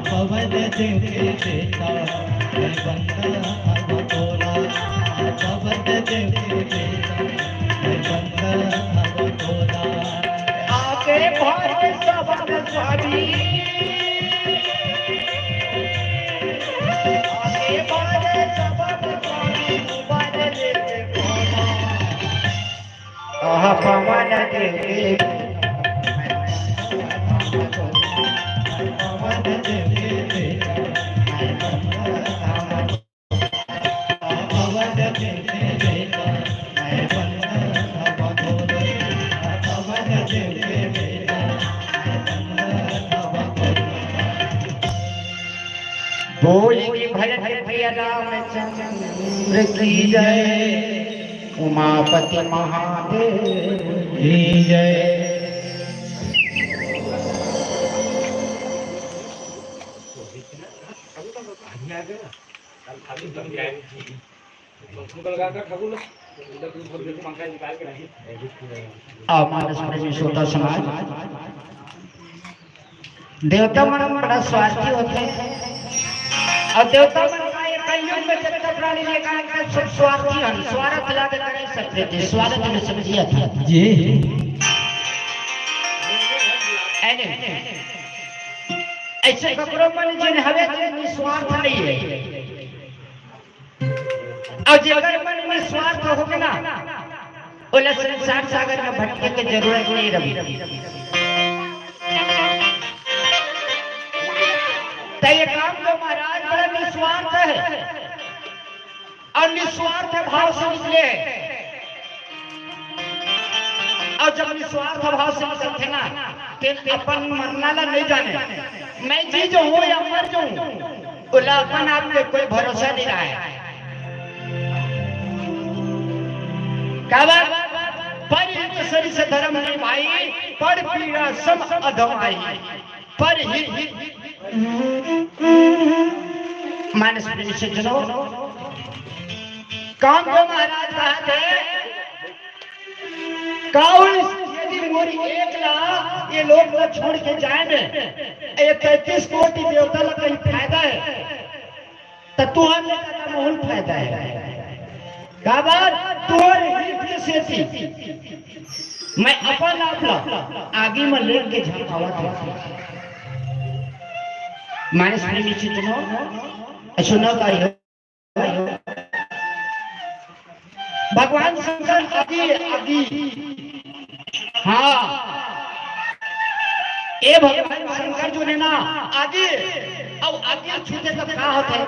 पवन देव के बेटा मैं बंदा अब तोरा, पवन देव के बेटा मैं बंदा अब तोरा। आगे भारत सवन स्वामी, आगे भारत सवन स्वामी पवन देव भोला, पवन देव पवन देव के बेटा मैं बंदा पवन देव के बेटा मैं बंदा अब तोरा, पवन देव के बेटा मैं बंदा अब तोरा। बोलेंगे भरत प्रिय रामचंद्र की जय, उमापति महादेव की जय। मानस प्रेमी श्रोता समाज, देवता मन बड़ा स्वार्थी होते हैं और देवता मन का ये कलयुग में जब तक प्राणी ने कहा कि सब स्वार्थी हैं, स्वार्थ लागे नहीं सकते थे, स्वार्थ में समझिए था जी। ऐसे कपड़ों मन जिन हवे जिन स्वार्थ नहीं है, और जगर मन में स्वार्थ होगा ना, ओला संसार सागर में भटकने की जरूरत नहीं रही। तो ये काम तो महाराज बड़ा निस्वार्थ है और निस्वार्थ भाव से निकले, और जब निस्वार्थ भाव से निकलते ना तो अपन मरना ला नहीं जाने, मैं जी जो हूँ या मर जाऊं, ओला अपन आप पे कोई भरोसा नहीं रहा है। परिहित सरि से धर्म नहीं भाई, पर पीड़ा सम अधम आई, परिहित मानस प्रेमी से जनो काम को महाराज कहा थे, काउल यदि मोरी एकला ये लोग को छोड़ के जाएंगे, ये 33 कोटि देवता का कहीं फायदा है, तो तुम्हारे का बहुत फायदा है। काबर तोर हित से थी, मैं अपन आपला आगे में लेके झलकावा था। मानस प्रेमी चित्तनो सुनो का भगवान शंकर आदि आदि, हाँ ये भगवान शंकर जो है ना आदि, अब आदि छूटे तो क्या होता है,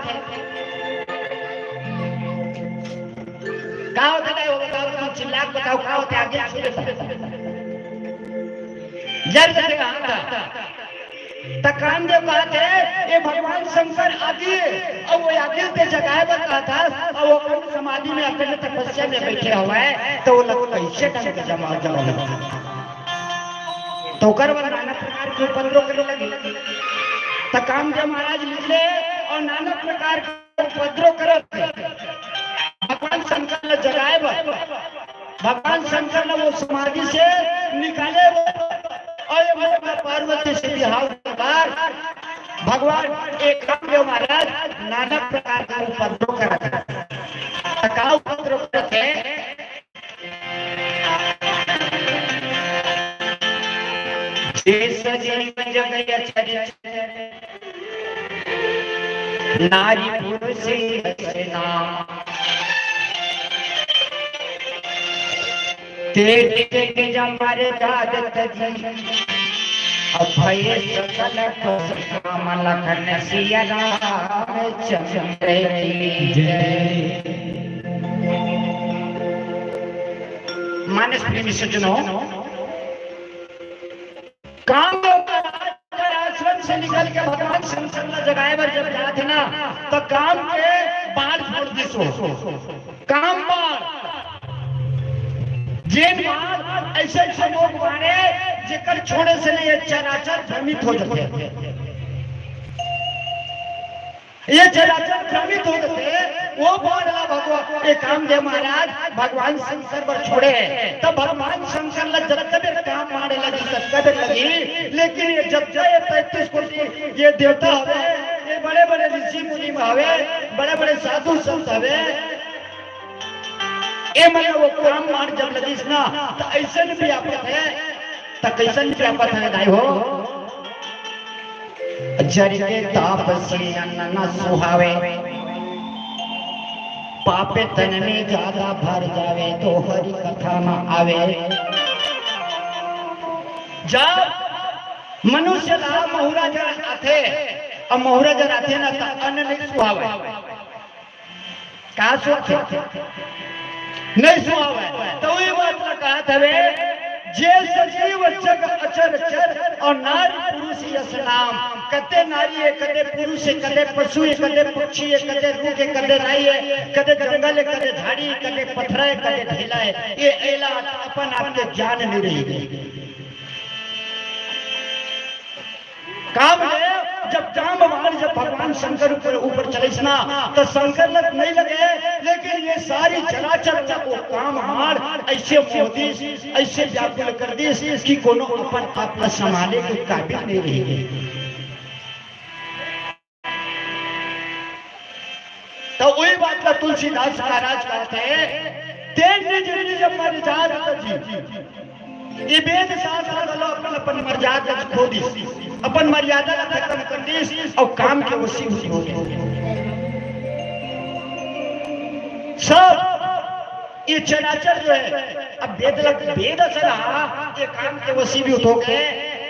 क्या होता है वो बताओ, तुम चिल्ला बताओ क्या होता है आगे छूटे जब जगह आता तकान जो बात है, ये भगवान शंकर आदि और वो आदि पे जगाए बता था, और वो अपनी समाधि में अपने तपस्या में बैठे हुआ है, तो वो लोग कैसे ढंग के जमा तो कर नाना प्रकार के उपद्रव करने लगे। तकान जो महाराज निकले और नाना प्रकार के उपद्रव करे, भगवान शंकर ने जगाए, भगवान शंकर ने वो समाधि से निकाले, और पार्वती से बिहार बार भगवान एक देव महाराज नाना प्रकार का उपद्रव करते, क्या उपद्रव करते, नारी पुरुष नाम तेरे जमारे दादत जी अभय सकल काम लखन सिया रामचंद्र की जय। मानस प्रेमी सज्जनों, काम आश्रम से निकल के भगवान शंकर ने जगाए पर जब जाते ना, तो काम के बाढ़ छोड़ दिसो, काम बाढ़ जेन बाढ़ ऐसे ऐसे लोग मारे जेकर छोड़े से नहीं चराचर भ्रमित हो जाते। ये चराचर भ्रमित होते थे वो बोला भगवान ये कामदेव महाराज भगवान शंकर पर छोड़े तब भगवान शंकर ला जब कबीर काम मारे लगी तब कबीर लगी लेकिन ये जब ये 33 कोटि ये देवता हवे ये बड़े बड़े ऋषि मुनि हवे बड़े बड़े साधु संत हवे ये मतलब वो काम मार जब लगी ना तो ऐसे भी व्यापक है तो कैसे व्यापक है दाई हो जरिके ताप से अन्न न सुहावे पापे तन में ज्यादा भर जावे तो हरि कथा न आवे जब मनुष्य ला मोहरा जर आथे और मोहरा जर आथे ना तो अन्न नहीं सुहावे कहा सुहावे नहीं सुहावे तो ये बात कहा था वे जे सजीव जग अचर चर और नारी पुरुष यस नाम कते नारी है कते पुरुष है कते पशु है कते पक्षी है कते रूख है कते राई है कते जंगल है कते झाड़ी कते पत्थर है कते ढेला है ये एला अपन आपके ज्ञान नहीं रहेगी काम है जब काम बाण जब भगवान शंकर ऊपर चले ना तो शंकर लग नहीं लगे लेकिन ये सारी चराचर को काम मार ऐसे मोदी ऐसे व्याकुल कर दी कि कोनो अपन आप संभाले के काबिल नहीं रहेगी तो वही बात का तुलसीदास महाराज कहते हैं तेज निज जब मर जा ये वेद शास्त्र वाला अपन मर्यादा खो दी अपन मर्यादा का खत्म कर दी और काम के वसी हो गए सब ये चराचर जो है अब वेद असर ये काम के वसी भी हो गए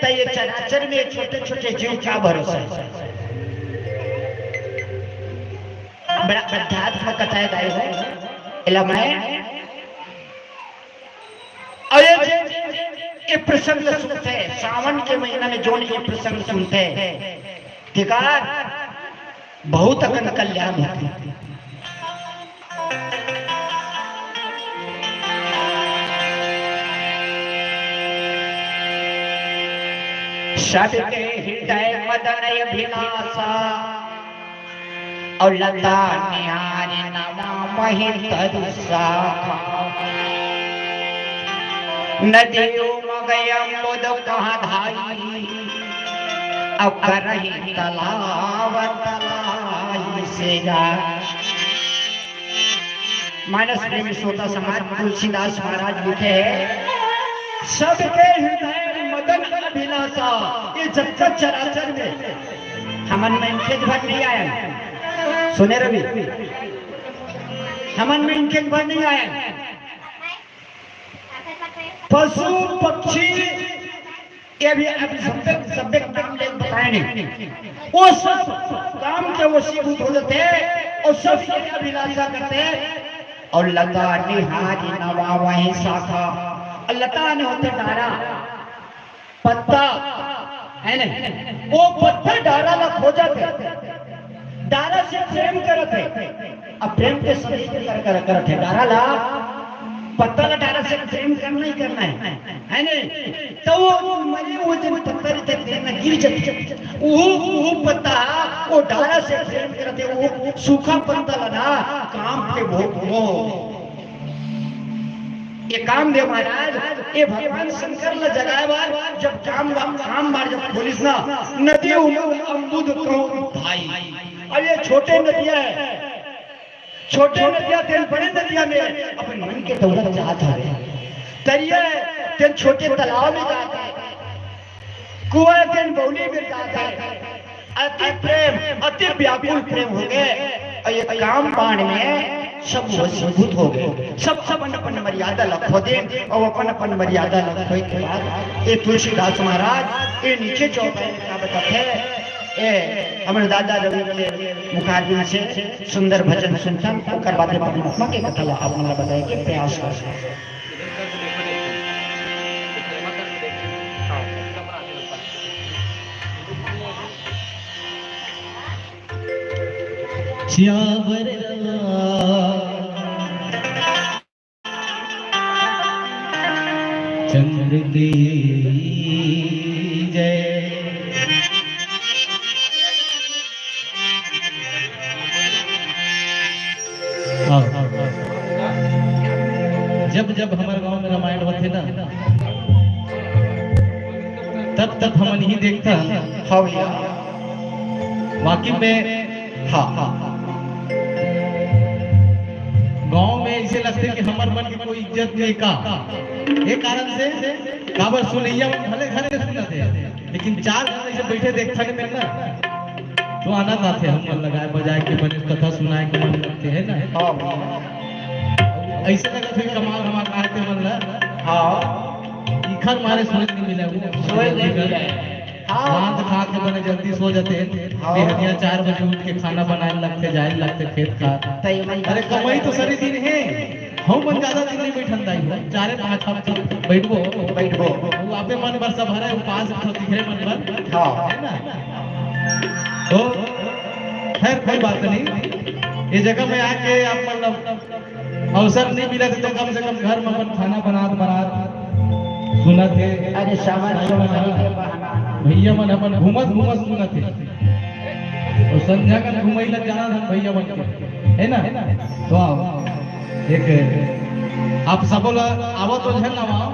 तो ये चराचर में छोटे छोटे जीव क्या भरोसा है बड़ा अध्यात्म कथाएं गाय है इलामाए ये प्रसंग सुनते हैं सावन के महीना में जो ये प्रसंग सुनते हैं देखा बहुत अकन कल्याण होती है सबके हृदय मदन अभिलाषा और लता निहारी नवा महितर शाखा नदियों मगयम बुध कहाँ धाई अब करही तालाब तलाई से जा मानस प्रेमी श्रोता समाज तुलसीदास महाराज लिखे सबके हृदय मदन अभिलाषा ये जगत चराचर में हमन में इनके भर नहीं आया सुने रवि हमन में इनके भर नहीं आया पशु पक्षी ये भी अभी सब नाम ले बताए नहीं वो सब काम के वशीभूत हो जाते और सब ये अभिलाषा करते और लता निहारी नवा वही शाखा लता ने होते डारा पत्ता है ना वो पत्ता डारा ला खो जाते डारा से प्रेम करते अब प्रेम के सभी करते डारा ला पत्ता का डारा से प्रेम करना ही करना है नहीं तो वो मरे हुए दिन पत्थर तक देना गिर जाते वो पत्ता वो डारा से प्रेम करते वो सूखा पत्ता लगा काम के भोग हो ये कामदेव महाराज ये भगवान शंकर ने जगाए बार जब काम मार जब पुलिस ना नदी अम्बुद भाई और ये छोटे नदियां है छोटे नदियां थे बड़े नदियां में अपने मन के दौलत जाता है दरिया थे छोटे तालाब में जाता है कुआं थे बौली में जाता है अति व्याकुल प्रेम हो गए और ये काम बाण में सब वशीभूत हो गए सब अपन मर्यादा रखो दे और अपन मर्यादा रखो के बाद ये तुलसीदास महाराज ये नीचे चौपाई में क्या बताते हैं ए हमारे दादा रवि के मुखारबिन से सुंदर भजन सुनता ओकर बाद परमात्मा के कथा ला आप हमरा बताए के प्रयास कर श्यावर चंद्र की जय जब हमारे गांव में रामायण होते ना, तब हम नहीं देखते हैं। हाँ भैया, वाकई में हाँ हाँ गांव में ऐसे लगते कि हमार मन की कोई इज्जत नहीं का। ये कारण से काबर सुनैया भले घरे सुनते हैं, लेकिन चार जन ऐसे बैठे देखने में ना तो आनंद आते। हम मन लगाए बजाए के बने कथा सुनाए के मन लगते है ना। हाँ भैया, ऐसे लगा फिर कमाल हमारा कहते मन ला हाँ इखर मारे सोच नहीं मिला सोए नहीं मिला। हाँ रात खा के बने जल्दी सो जाते हैं। बेहदिया 4 बजे उठ के खाना बनाने लगते, जाए लगते खेत खा। अरे कमाई तो सारी दिन है, हम मन ज्यादा दिन नहीं बैठन दाई, 4-5 हफ्ते बैठबो वो आपे मन भर सब हरे उपास दिखरे मन भर। हाँ है ना। तो खैर कोई बात नहीं, ये जगह में आके आप मतलब अवसर नहीं मिला तो कम से कम घर में अपन खाना बना सुना थे। अरे सामान के बहाना भैया मन अपन घूमत सुना थे और संध्या का घुमई लग जाना था भैया मन के, है ना। तो एक आप सब आवो तो है ना वहाँ,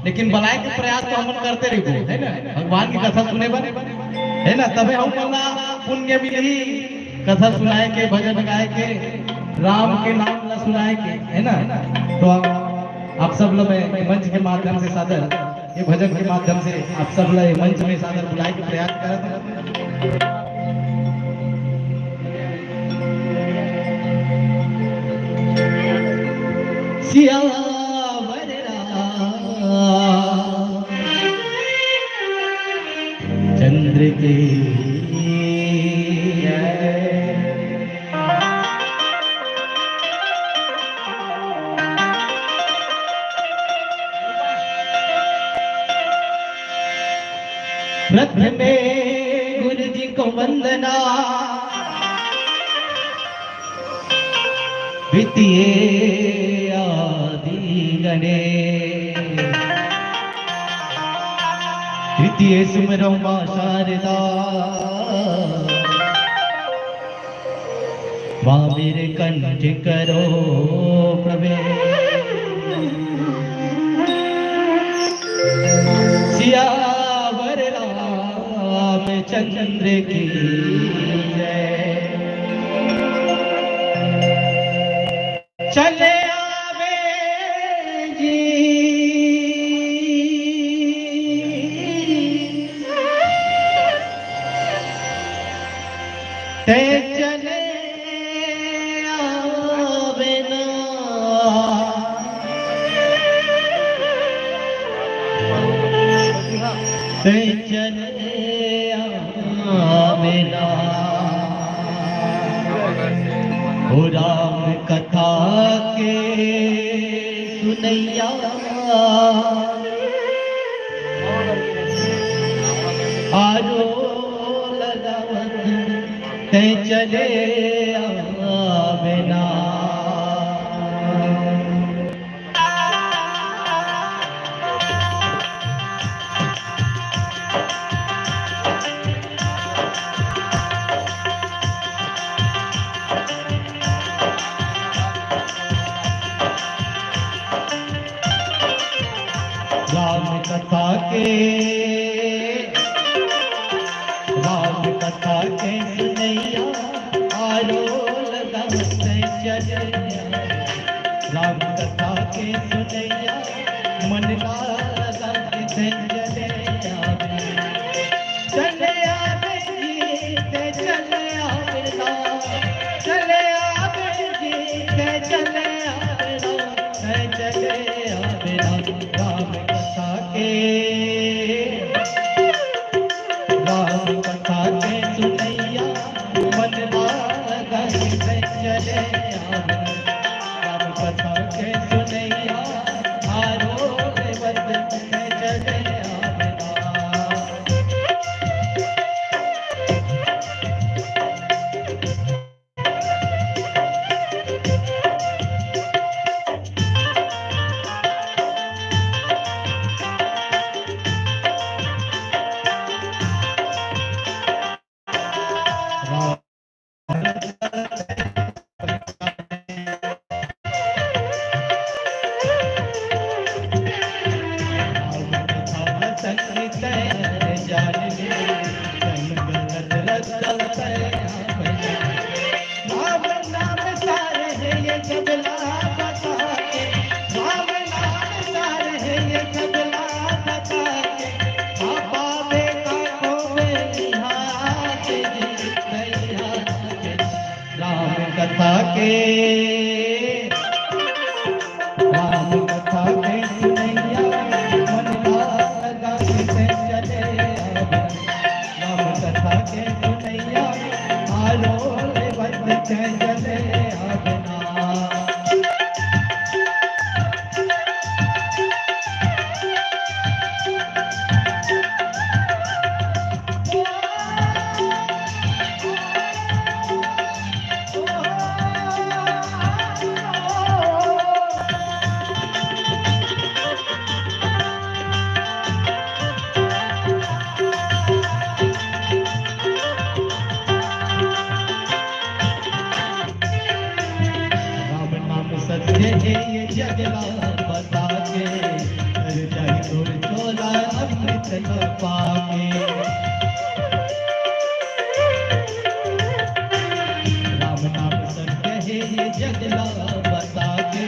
लेकिन बुलाए के प्रयास तो हम करते रहो, है ना। भगवान की कथा सुने बने, है ना, तबे हम पुण्य मिली कथा सुनाए के, भजन गाए के, राम के नाम ला सुनाए के, है ना। तो आप सब लोग मंच के माध्यम से सादर, ये भजन के माध्यम से आप सब लोग मंच में सादर बुलाए के प्रयास करते। सियावर चंद्र के प्रथम गुरु जी को वंदना, द्वितीय आदि गणेश, तृतीय सुमिरो मां शारदा, मां मेरे कंठ करो प्रवेश। सियावर रामचंद्र की जय। चले आवे जी ते चले आवे ना, ते चले आवे ना। ओ राम कथा के सुनैया, आरो लगावत ते चले आवे ना। राम कथा के सुनैया, आरो लगावत चले। राम कथा के सुनैया, मन लगावत चले आवे। चले आवे जी ते चले आवे ना, चले आवे जी ते चले आवे ना, चले आवे ना। राम कथा के सुनैया, मन लगावत चले आवे। राम कथा के सुनैया, आरो लगावत चले आवे ना। के राम कथा के सुनैया मन लगा के चले राम कथा के सुनैया आलो रे बंद चले आबना सत्य है ये जगला बता के कर जाए तोर चोला अमृत न पाके राम नाम सत्य है ये जगला बता के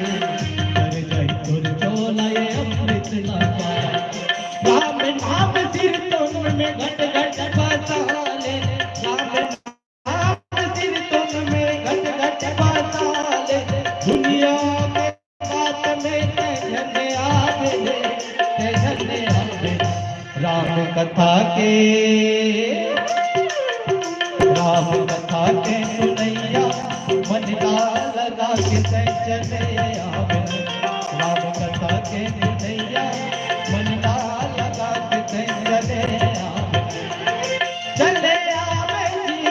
कर जाए तोर चोला ये अमृत न पाके राम नाम सिर तुम में घट घट बसा ले राम नाम सिर तुम में घट घट बसा ले दुनिया के बात में कहने आवे राम कथा के सुनैया मन लगा के चले आवे राम कथा के सुनैया मन लगा के चले आवे चले आवे जी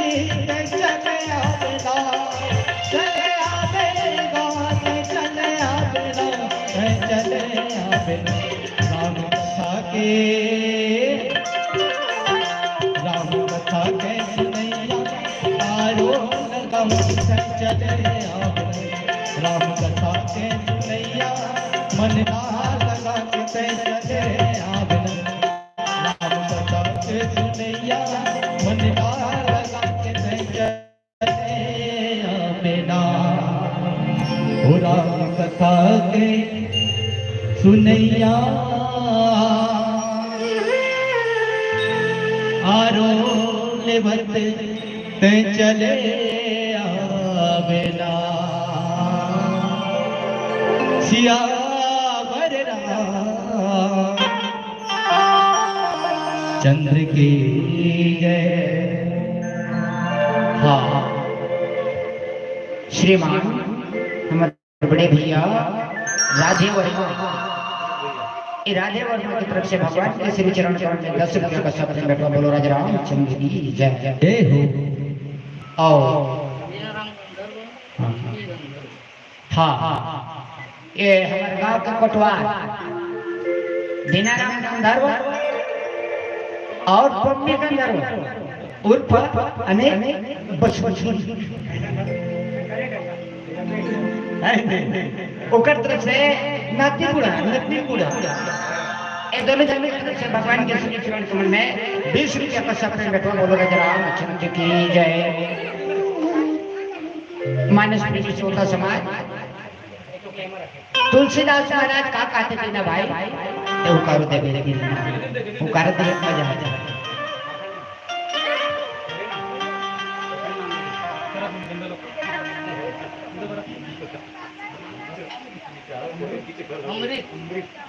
चले आवे चले आवे चले आवे राम कथा के सुनैया आरो लगा चले आवे राम कथा के सुनैया मन लगा के चले आवे राम कथा के सुनैया मन लगा के चले आवे राम कथा के सुनैया आरो लेवत ते चले आवेला सियावर राम चंद्र की जय। हाँ श्रीमान हमारे बड़े भैया राधे वर्मा की तरफ से भगवान के श्री चरण कमल में 10 रुपये का शब्द बैठा बोलो राजा रामचंद्र की जय जय हो। आओ हाँ ये हमारे गांव का कोटवार दीनाराम गंधर्व और पम्मी गंधर्व उर्फ अने ओकर तरफ से नतीपुरा ये दोनों जने की तरफ से भगवान के श्री चरण कमल में 20 रुपया का शब्द बैठो बोलो राजा रामचंद्र की जय। मानस प्रीति चौथा समाज तुलसीदास महाराज का कहते थे ना भाई ये उकारो देवे उकारो देवे मजा आ जाए।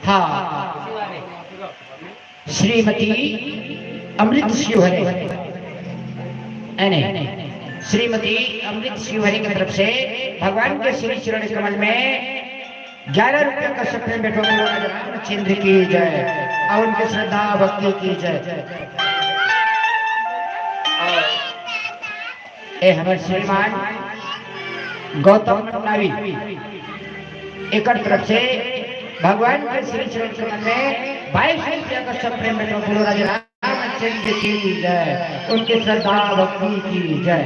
हाँ श्रीमती अमृत शिवहरे श्रीमती अमृत शिवहरे की तरफ से भगवान के श्री चरण कमल में 11 रुपये का सपने बैठो रामचंद्र की जय और उनके श्रद्धा भक्ति की जय। ए हमारे श्रीमान गौतम नावी एक तरफ से भगवान के श्री चरण कमल में 22 रुपया का सपने बैठो बोलो राजा रामचंद्र की जय उनकी श्रद्धा भक्ति की जय।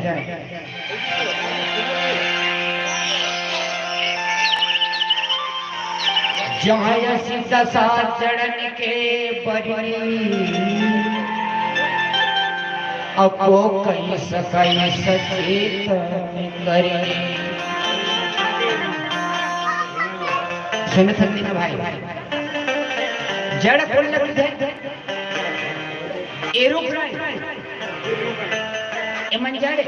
जहाँ सीता सा चरण के बरी अपो कई सकई सचेत करे सुन सकते ना भाई जड़ खोल लगते ए रुक रहा है ए मन जाड़े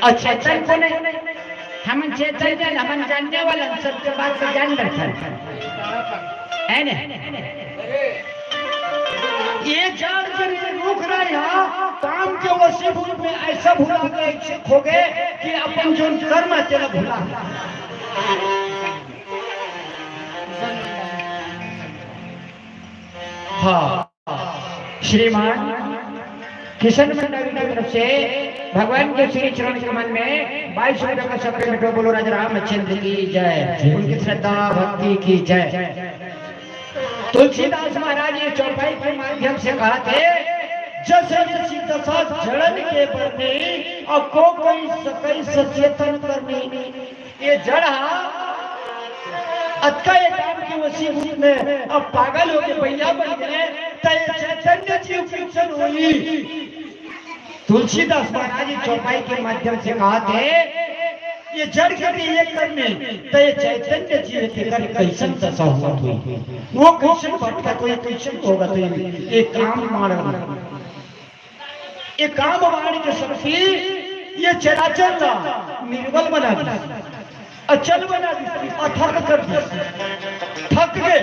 और चेतन को नहीं, हम चेतन हम जानने वाले सबके बात से जान बैठा है ना। ये जान कर रुक रहा यहाँ काम के वसीबूत में ऐसा भूला गए खो गए कि अपन जो कर्म है तेरा भूला। हाँ श्रीमान किशन मंडल की तरफ से भगवान के श्री चरण कमल में 22 रुपए का सफेद मिठो बोलो राजा रामचंद्र की जय, उनकी श्रद्धा भक्ति की जय। तुलसीदास महाराज ये चौपाई के माध्यम से कहा थे जैसे दशा जड़न के बरनी और को कोई सकई सचेतन करनी। ये जड़ा अतका ये काम की वसीबत में अब पागल हो के भैया बन गए तो चैतन्य जीव फिक्शन हुई। तुलसीदास महाराज चौपाई के माध्यम से कहा थे ये जड़ के भी ये करने तो ये चैतन्य जीव के कर कैसन दशा हुई, वो कैसन भटका कोई कैसन होगा। तो ये काम मार ये काम मार के शक्ति ये चराचर निर्बल बना दी, अचल बना दी, अथक कर दी, थक गए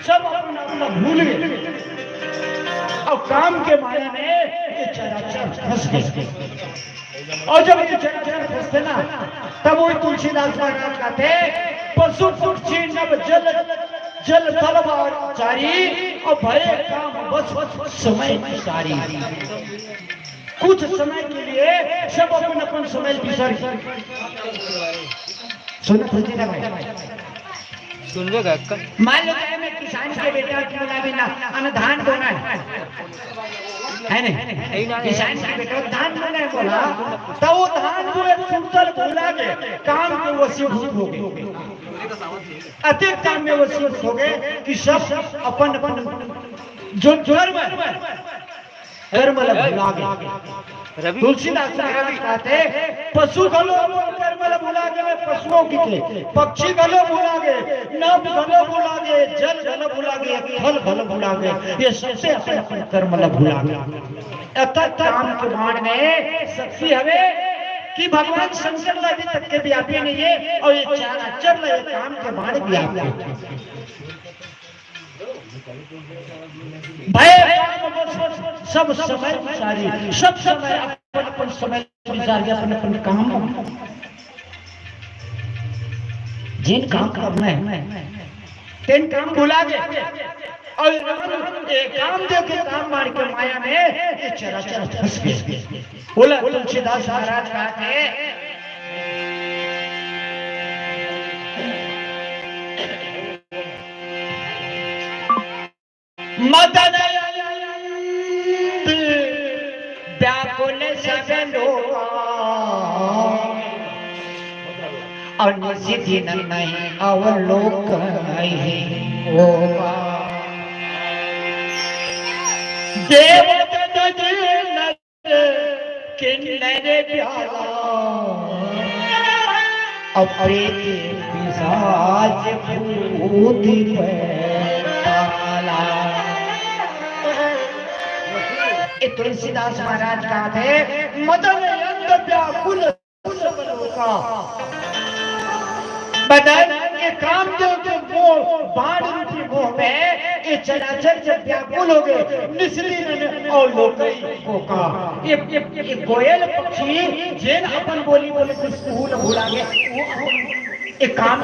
सब अपना अपना भूल गए और काम के माया में ये चराचर फंस गए। और जब ये चराचर फंसते ना तब वही तुलसीदास महाराज कहते पशु पक्षी नभ जल जल तलवार चारी और भय काम बस समय सारी। कुछ समय के लिए सब अपन अपन समय बिसर सुन लो मान लो मैं किसान के बेटा की बोला भी ना धान बोना है नहीं, किसान के बेटा धान बोना है बोला तो वो धान को एक सुतल भूला के काम के वसीभूत हो गए, अधिक काम में वसीभूत हो गए कि सब अपन अपन जो कर्म भुला गए। तुलसीदास महाराज कहते पशु गलो कर्म भुला गए, पशुओं की पक्षी गलो भुला गए, नभ गलो भुला गए, जल गलो भुला गए, फल गलो भुला गए, ये सबसे अपने अपने कर्म भुला गए। अतः काम के बाण में शक्ति हवे कि भगवान शंकर अभी तक के व्यापी नहीं है और ये चराचर ये काम के बाण व्यापी भय सब समय सारी सब समय अपन अपन समय सारी अपन अपन काम जिन काम करना है तीन काम भुला गए और काम देव के काम मार के माया में ये चराचर फंस गए। बोला तुलसीदास महाराज कहते मदन व्याकुल सब लोग और निधि नहीं अवलोक होगा देव किन्नर प्याला अप्रेत पिशाच भूति तुलसीदास महाराज कहा थे मदन अंध व्याकुल सब लोका बदन ये काम के मोह बाण रूपी मोह में ये चराचर जब व्याकुल हो गए निस्लीन और लोकई होका ये कोयल पक्षी जेन अपन बोली बोले कुछ भूला गए वो एक काम